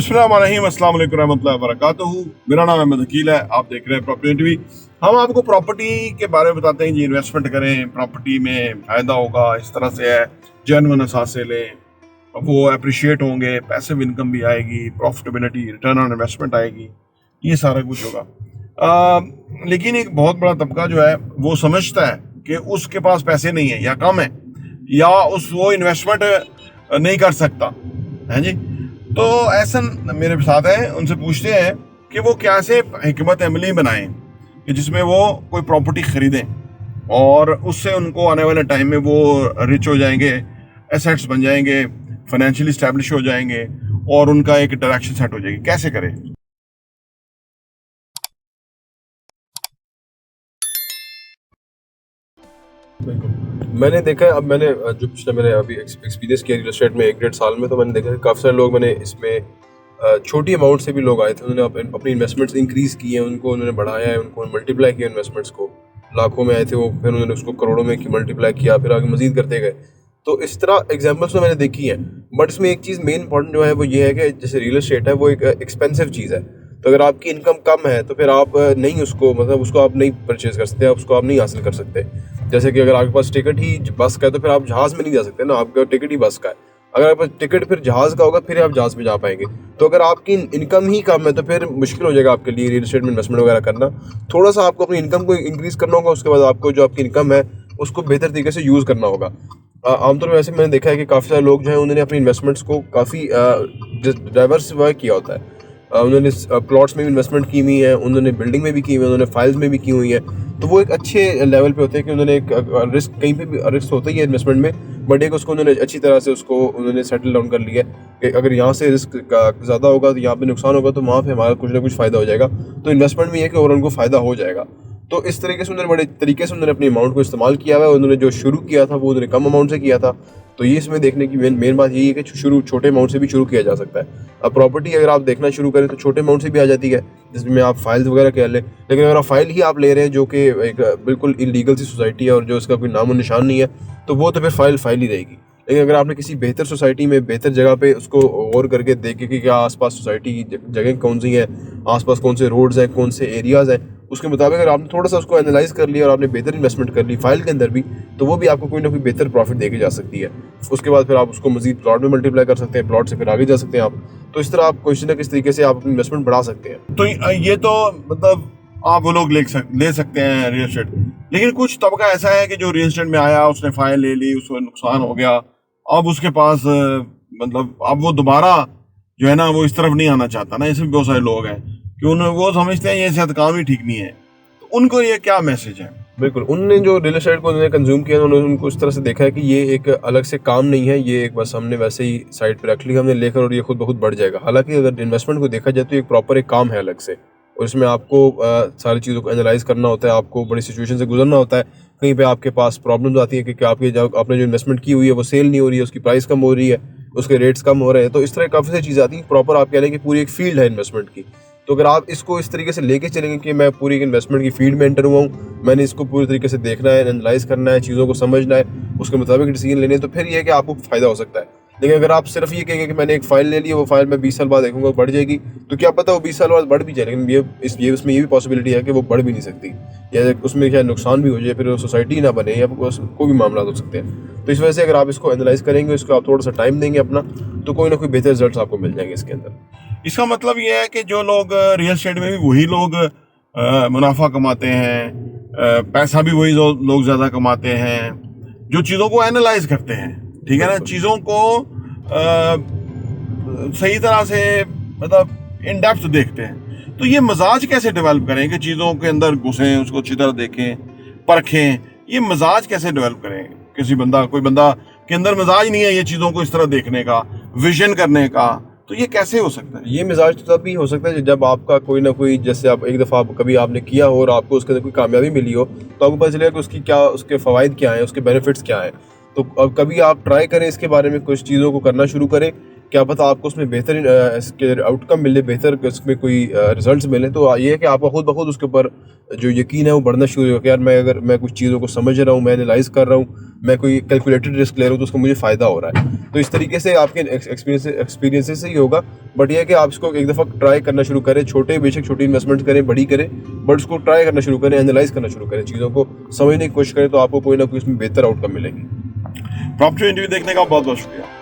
बिस्मिल्लाहिर्रहमानिर्रहीम, अस्सलाम वालेकुम रहमतुल्लाहि व बरकातुहू। मेरा नाम अहमद अकील है। आप देख रहे हैं प्रॉपर्टी टीवी। हम आपको प्रॉपर्टी के बारे में बताते हैं जी, इन्वेस्टमेंट करें, प्रॉपर्टी में फ़ायदा होगा, इस तरह से है, जेन्युइन असास से लें, वो अप्रिशिएट होंगे, पैसिव इनकम भी आएगी, प्रॉफिटेबिलिटी, रिटर्न ऑन इन्वेस्टमेंट आएगी, ये सारा कुछ होगा। लेकिन एक बहुत बड़ा तबका जो है वो समझता है कि उसके पास पैसे नहीं है या कम है, या वो इन्वेस्टमेंट नहीं कर सकता है जी। तो ऐसा मेरे साथ है, उनसे पूछते हैं कि वो कैसे हिकमत अमली बनाएं कि जिसमें वो कोई प्रॉपर्टी खरीदें और उससे उनको आने वाले टाइम में वो रिच हो जाएंगे, एसेट्स बन जाएंगे, फाइनेंशियली स्टैब्लिश हो जाएंगे और उनका एक डायरेक्शन सेट हो जाएगी। कैसे करें? मैंने देखा है, अब मैंने जो पिछले मैंने अभी एक्सपीरियंस किया रियल एस्टेट में 1-1.5 साल में, तो मैंने देखा है काफ़ी सारे लोग, मैंने इसमें छोटी अमाउंट से भी लोग आए थे, उन्होंने अपनी इन्वेस्टमेंट्स इंक्रीज़ की हैं, उनको उन्होंने बढ़ाया है, उनको मल्टीप्लाई किया इन्वेस्टमेंट्स को। लाखों में आए थे वो, फिर उन्होंने उसको करोड़ों में मल्टीप्लाई किया, फिर आगे मजीद करते गए। तो इस तरह एग्जाम्पल्स तो मैंने देखी हैं, बट इसमें एक चीज़ मेन इंपॉर्टेंट जो है वो ये है कि जैसे रियल एस्टेट है वो एक एक्सपेंसिव चीज़ है। तो अगर आपकी इनकम कम है तो फिर आप नहीं उसको उसको आप नहीं परचेज कर सकते, उसको आप नहीं हासिल कर सकते। जैसे कि अगर आपके पास टिकट ही बस का है तो फिर आप जहाज़ में नहीं जा सकते ना, आपका टिकट ही बस का है। अगर आपके पास टिकट फिर जहाज़ का होगा फिर आप जहाज़ में जा पाएंगे। तो अगर आपकी इनकम ही कम है तो फिर मुश्किल हो जाएगा आपके लिए रियल एस्टेट में इन्वेस्टमेंट वगैरह करना। थोड़ा सा आपको अपनी इनकम को इंक्रीज़ करना होगा, उसके बाद आपको जो आपकी इनकम है उसको बेहतर तरीके से यूज़ करना होगा। आमतौर पर वैसे मैंने देखा है कि काफ़ी सारे लोग जो हैं उन्होंने अपनी इन्वेस्टमेंट्स को काफ़ी डाइवर्सिफाई किया होता है। उन्होंने प्लॉट्स में भी इन्वेस्टमेंट की हुई है, उन्होंने बिल्डिंग में भी की हुई है, उन्होंने फाइल्स में भी की हुई है। तो वो एक अच्छे लेवल पे होते हैं कि उन्होंने एक रिस्क, कहीं पे भी रिस्क होता ही है इन्वेस्टमेंट में, बट एक उसको उन्होंने अच्छी तरह से उसको उन्होंने सेटल डाउन कर लिया है कि अगर यहाँ से रिस्क ज़्यादा होगा तो यहाँ पे नुकसान होगा, तो वहाँ पे हमारा कुछ ना कुछ फ़ायदा हो जाएगा। तो इन्वेस्टमेंट में ये है कि और उनको फ़ायदा हो जाएगा। तो इस तरीके से उन्होंने बड़े तरीके से उन्होंने अपनी अमाउंट को इस्तेमाल किया हुआ है। उन्होंने जो शुरू किया था वो उन्होंने कम अमाउंट से किया था। तो ये इसमें देखने की मेन बात यही है कि शुरू छोटे अमाउंट से भी शुरू किया जा सकता है। अब प्रॉपर्टी अगर आप देखना शुरू करें तो छोटे अमाउंट से भी आ जाती है, जिसमें आप फाइल्स वगैरह कह लें। लेकिन अगर आप फाइल ही आप ले रहे हैं जो कि एक बिल्कुल इलीगल सी सोसाइटी है और जो इसका कोई नामो निशान नहीं है, तो वो तो फिर फाइल ही रहेगी। लेकिन अगर आपने किसी बेहतर सोसाइटी में बेहतर जगह पे उसको गौर करके देखे कि क्या आसपास सोसाइटी की जगह कौन सी है, आसपास कौन से रोड्स हैं, कौन से एरियाज़ हैं, उसके मुताबिक अगर आपने थोड़ा सा उसको एनालाइज कर लिया और आपने बेहतर इन्वेस्टमेंट कर ली फाइल के अंदर भी, तो वो भी आपको कोई ना कोई बेहतर प्रॉफिट देके जा सकती है। उसके बाद फिर आप उसको मजीद प्लॉट में मल्टीप्लाई कर सकते हैं, प्लॉट से फिर आगे जा सकते हैं आप। तो इस तरह आप किसी ना किसी तरीके से आप अपनी इन्वेस्टमेंट बढ़ा सकते हैं। तो ये तो मतलब आप वो लोग ले सकते हैं रियल एस्टेट। लेकिन कुछ तबका ऐसा है कि जो रियल एस्टेट में आया, उसने फाइल ले ली, उसको नुकसान हो गया, अब उसके पास मतलब अब वो दोबारा जो है ना वो इस तरफ नहीं आना चाहता ना। ऐसे भी बहुत सारे लोग हैं कि वो समझते हैं ये शायद काम ही ठीक नहीं है। तो उनको ये क्या मैसेज है? बिल्कुल, उनने जो रियल एस्टेट को उन्होंने कंज्यूम किया, उन्होंने उनको इस तरह से देखा है कि ये एक अलग से काम नहीं है, ये एक बस हमने वैसे ही साइड पे रख लिया हमने लेकर और ये खुद ब खुद बढ़ जाएगा। हालांकि अगर इन्वेस्टमेंट को देखा जाए तो एक प्रॉपर एक काम है अलग से, और इसमें आपको सारी चीज़ों को एनालाइज करना होता है, आपको बड़ी सिचुएशन से गुजरना होता है। कहीं पे आपके पास प्रॉब्लम्स आती है कि आपकी आपने जो इन्वेस्टमेंट की हुई है वो सेल नहीं हो रही है, उसकी प्राइस कम हो रही है, उसके रेट्स कम हो रहे हैं। तो इस तरह काफ़ी सारी चीज़ें आती हैं। प्रॉपर आप कह रहे हैं कि पूरी एक फील्ड है इन्वेस्टमेंट की। तो अगर आप इसको इस तरीके से लेके चलेंगे कि मैं पूरी इन्वेस्टमेंट की फील्ड में एंटर हुआ हूँ, मैंने इसको पूरी तरीके से देखना है, एनालाइज करना है, चीज़ों को समझना है, उसके मुताबिक डिसीजन लेने हैं, तो फिर ये है कि आपको फ़ायदा हो सकता है। लेकिन अगर आप सिर्फ ये कहेंगे कि मैंने एक फ़ाइल ले ली है, वो फाइल मैं 20 साल बाद देखूंगा बढ़ जाएगी, तो क्या पता वो 20 साल बाद बढ़ भी जाए, लेकिन उसमें ये भी पॉसिबिलिटी है कि वो बढ़ भी नहीं सकती, या उसमें क्या नुकसान भी हो जाए, फिर सोसाइटी ना बने, या कोई भी मामला हो सकते हैं। तो इस वजह से अगर आप इसको एनालाइज करेंगे, इसको आप थोड़ा सा टाइम देंगे अपना, तो कोई ना कोई बेहतर रिजल्ट आपको मिल जाएंगे इसके अंदर। इसका मतलब ये है कि जो लोग रियल एस्टेट में भी वही लोग मुनाफा कमाते हैं, पैसा भी वही लोग ज़्यादा कमाते हैं जो चीज़ों को एनालाइज करते हैं, ठीक है ना, चीज़ों को सही तरह से मतलब इन डेप्थ देखते हैं। तो ये मजाज कैसे डेवलप करें कि चीज़ों के अंदर घुसें, उसको अच्छी तरह देखें, परखें? ये मजाज कैसे डेवलप करें? कोई बंदा के अंदर मजाज नहीं है ये चीज़ों को इस तरह देखने का, विजन करने का, तो ये कैसे हो सकता है? ये मिजाज तो तब भी हो सकता है जब आपका कोई ना कोई, जैसे आप एक दफ़ा कभी आपने किया हो और आपको उसके अंदर कोई कामयाबी मिली हो, तो आपको पता चलेगा कि उसके फ़वाइद क्या हैं, उसके बेनिफिट्स क्या हैं। तो अब कभी आप ट्राई करें इसके बारे में, कुछ चीज़ों को करना शुरू करें, क्या पता आपको उसमें बेहतर इसके आउटकम मिले, बेहतर उसमें कोई रिजल्ट्स मिले। तो ये है कि आपका खुद ब खुद उसके ऊपर जो यकीन है वो बढ़ना शुरू होगा कि यार मैं अगर मैं कुछ चीज़ों को समझ रहा हूँ, मैं एनालाइज कर रहा हूँ, मैं कोई कैलकुलेटेड रिस्क ले रहा हूँ, तो उसका मुझे फ़ायदा हो रहा है। तो इस तरीके से आपके एक्सपीरियंसेस से ही होगा। बट ये है कि आप इसको एक दफ़ा ट्राई करना शुरू करें, छोटे बेशक छोटी इन्वेस्टमेंट करें, बड़ी करें, बट उसको ट्राई करना शुरू करें, एनालाइज करना शुरू करें, चीज़ों को समझने की कोशिश करें, तो आपको कोई ना कोई इसमें बेहतर आउटकम मिलेगी। प्रॉपर्टी इंटरव्यू देखने का बहुत बहुत शुक्रिया।